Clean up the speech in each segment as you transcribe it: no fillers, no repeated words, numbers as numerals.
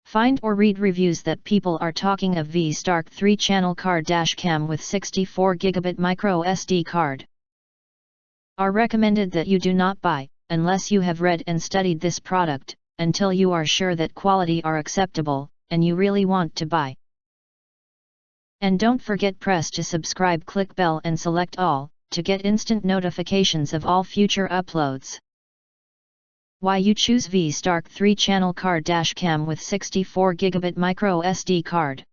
Find or read reviews that people are talking of VSTARK 3-channel car dashcam with 64GB micro SD card. Are recommended that you do not buy, unless you have read and studied this product, until you are sure that quality are acceptable, and you really want to buy. And don't forget press to subscribe, click bell and select all, to get instant notifications of all future uploads. Why you choose VSTARK 3-channel car dashcam with 64GB micro SD card.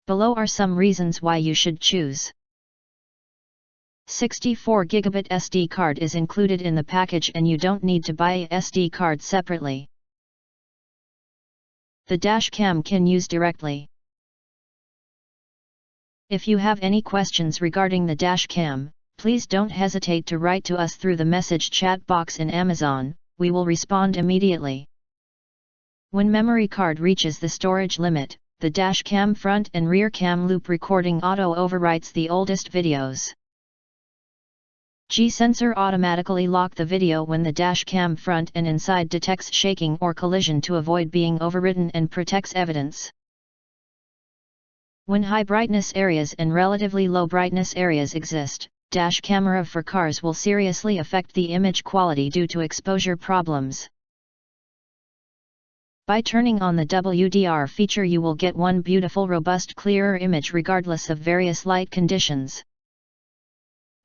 Below are some reasons why you should choose. 64GB SD card is included in the package and you don't need to buy a SD card separately. The dashcam can use directly. If you have any questions regarding the dashcam, please don't hesitate to write to us through the message chat box in Amazon, we will respond immediately. When memory card reaches the storage limit, the dashcam front and rear cam loop recording auto overwrites the oldest videos. G-sensor automatically lock the video when the dashcam front and inside detects shaking or collision to avoid being overwritten and protects evidence. When high brightness areas and relatively low brightness areas exist, dash camera for cars will seriously affect the image quality due to exposure problems. By turning on the WDR feature you will get one beautiful robust clearer image regardless of various light conditions.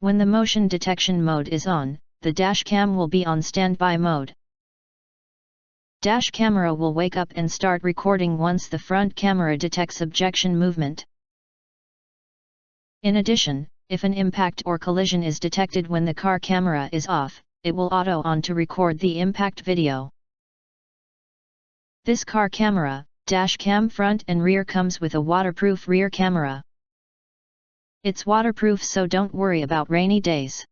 When the motion detection mode is on, the dashcam will be on standby mode. Dash camera will wake up and start recording once the front camera detects objection movement. In addition, if an impact or collision is detected when the car camera is off, it will auto on to record the impact video. This car camera, dashcam front and rear comes with a waterproof rear camera. It's waterproof so don't worry about rainy days.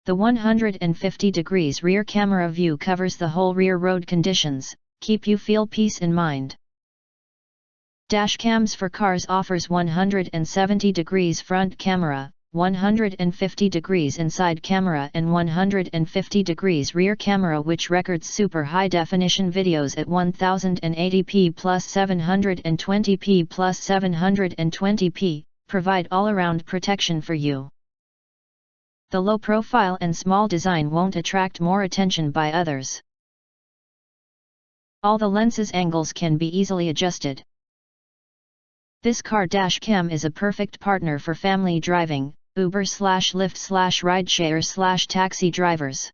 The 150 degrees rear camera view covers the whole rear road conditions, keep you feel peace in mind. Dashcams for cars offers 170 degrees front camera, 150 degrees inside camera and 150 degrees rear camera which records super high definition videos at 1080p plus 720p plus 720p, provide all-around protection for you. The low profile and small design won't attract more attention by others. All the lenses angles can be easily adjusted. This car dashcam is a perfect partner for family driving, Uber/Lyft/rideshare/taxi drivers.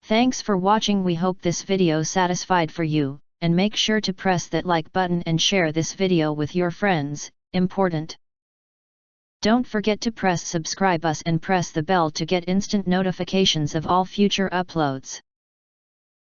Thanks for watching. We hope this video satisfied for you, and make sure to press that like button and share this video with your friends, important. Don't forget to press subscribe us and press the bell to get instant notifications of all future uploads.